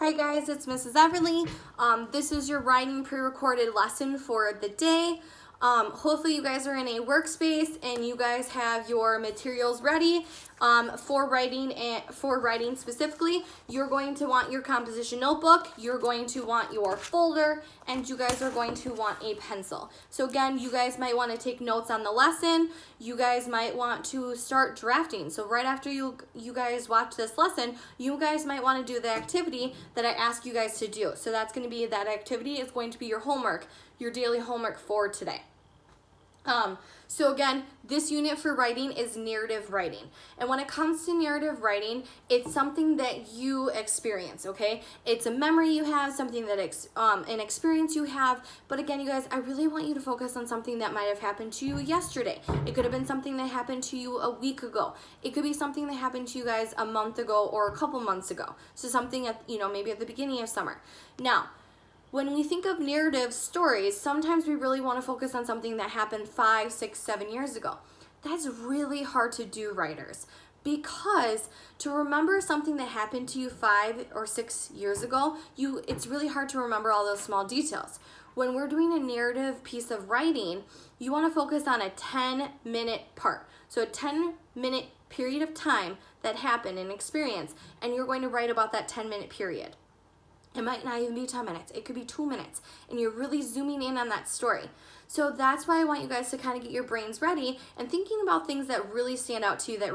Hi guys, it's Mrs. Everly. This is your writing pre-recorded lesson for the day. Hopefully you guys are in a workspace and you guys have your materials ready for writing specifically. You're going to want your composition notebook, you're going to want your folder, and you guys are going to want a pencil. So again, you guys might want to take notes on the lesson. You guys might want to start drafting. So right after you guys watch this lesson, you guys might want to do the activity that I ask you guys to do. So that's going to be, that activity is going to be your homework, your daily homework for today. So again, this unit for writing is narrative writing. And when it comes to narrative writing, it's something that you experience, okay? It's a memory you have, something that an experience you have. But again, you guys, I really want you to focus on something that might have happened to you yesterday. It could have been something that happened to you a week ago. It could be something that happened to you guys a month ago or a couple months ago. So something at, maybe at the beginning of summer. Now, when we think of narrative stories, sometimes we really want to focus on something that happened 5, 6, 7 years ago. That's really hard to do, writers, because to remember something that happened to you 5 or 6 years ago, it's really hard to remember all those small details. When we're doing a narrative piece of writing, you want to focus on a 10-minute part. So a 10-minute period of time that happened, an experience, and you're going to write about that 10-minute period. It might not even be 10 minutes. It could be 2 minutes. And you're really zooming in on that story. So that's why I want you guys to kind of get your brains ready and thinking about things that really stand out to you that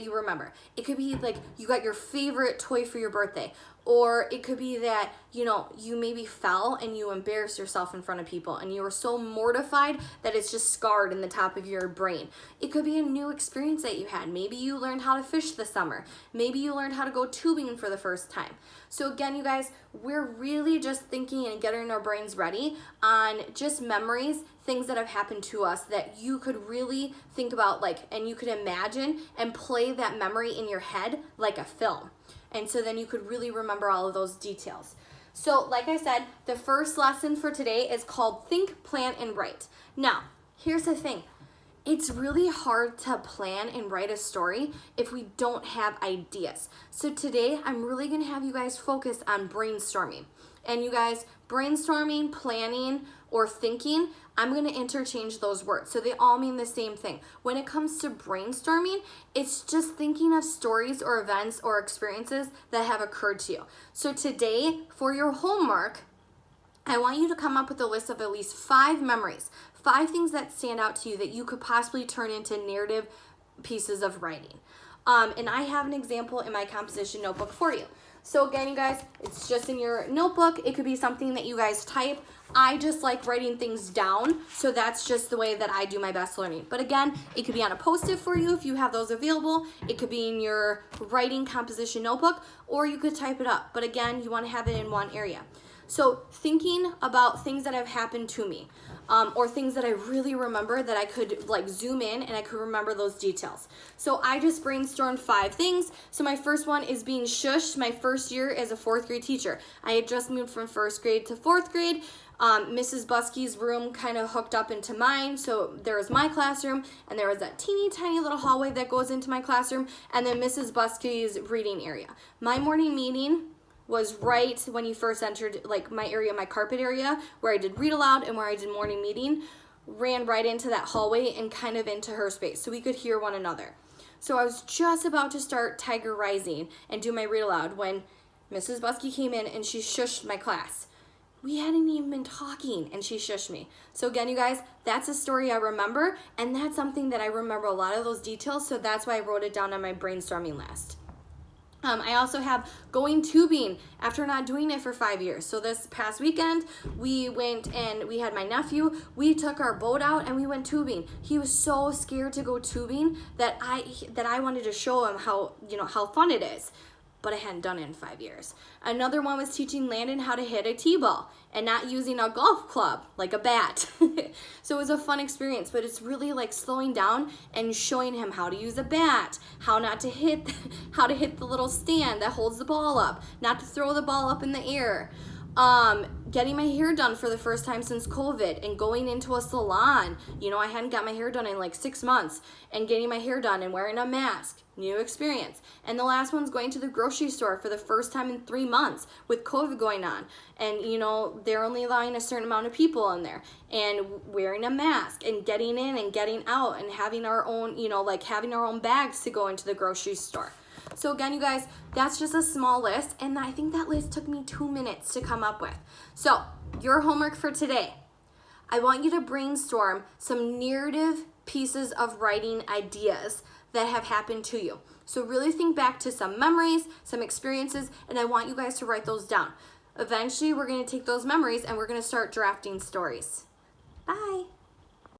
you remember. It could be like you got your favorite toy for your birthday. Or it could be that, you maybe fell and you embarrassed yourself in front of people and you were so mortified that it's just scarred in the top of your brain. It could be a new experience that you had. Maybe you learned how to fish this summer. Maybe you learned how to go tubing for the first time. So again, you guys, we're really just thinking and getting our brains ready on just memories, things that have happened to us that you could really think about, and you could imagine and play that memory in your head like a film. And so then you could really remember all of those details. So like I said, the first lesson for today is called Think, Plan, and Write. Now, here's the thing. It's really hard to plan and write a story if we don't have ideas. So today, I'm really going to have you guys focus on brainstorming. And you guys, brainstorming, planning, or thinking, I'm going to interchange those words. So they all mean the same thing. When it comes to brainstorming, it's just thinking of stories or events or experiences that have occurred to you. So today, for your homework, I want you to come up with a list of at least 5 memories, 5 things that stand out to you that you could possibly turn into narrative pieces of writing. And I have an example in my composition notebook for you. So again, you guys, it's just in your notebook. It could be something that you guys type. I just like writing things down, so that's just the way that I do my best learning. But again, it could be on a Post-it for you if you have those available. It could be in your writing composition notebook, or you could type it up. But again, you want to have it in one area. So thinking about things that have happened to me, or things that I really remember that I could zoom in and I could remember those details. So I just brainstormed 5 things. So my first one is being shushed my first year as a 4th grade teacher. I had just moved from 1st grade to 4th grade. Mrs. Buskey's room kind of hooked up into mine. So there was my classroom and there was that teeny tiny little hallway that goes into my classroom and then Mrs. Buskey's reading area. My morning meeting was right when you first entered my area, my carpet area, where I did read aloud and where I did morning meeting, ran right into that hallway and kind of into her space so we could hear one another. So I was just about to start Tiger Rising and do my read aloud when Mrs. Buskey came in and she shushed my class. We hadn't even been talking and she shushed me. So again, you guys, that's a story I remember and that's something that I remember a lot of those details, so that's why I wrote it down on my brainstorming list. I also have going tubing after not doing it for 5 years. So this past weekend, we went and we had my nephew. We took our boat out and we went tubing. He was so scared to go tubing that I wanted to show him how fun it is. But I hadn't done it in 5 years. Another one was teaching Landon how to hit a t-ball and not using a golf club like a bat. So it was a fun experience, but it's really slowing down and showing him how to use a bat, how to hit the little stand that holds the ball up, not to throw the ball up in the air. Getting my hair done for the first time since COVID and going into a salon. You know, I hadn't got my hair done in like 6 months, and getting my hair done and wearing a mask. New experience. And the last one's going to the grocery store for the first time in 3 months with COVID going on. And, you know, they're only allowing a certain amount of people in there, and wearing a mask and getting in and getting out and having our own, you know, like having our own bags to go into the grocery store. So again, you guys, that's just a small list, and I think that list took me 2 minutes to come up with. So your homework for today, I want you to brainstorm some narrative pieces of writing ideas that have happened to you. So really think back to some memories, some experiences, and I want you guys to write those down. Eventually, we're going to take those memories and we're going to start drafting stories. Bye.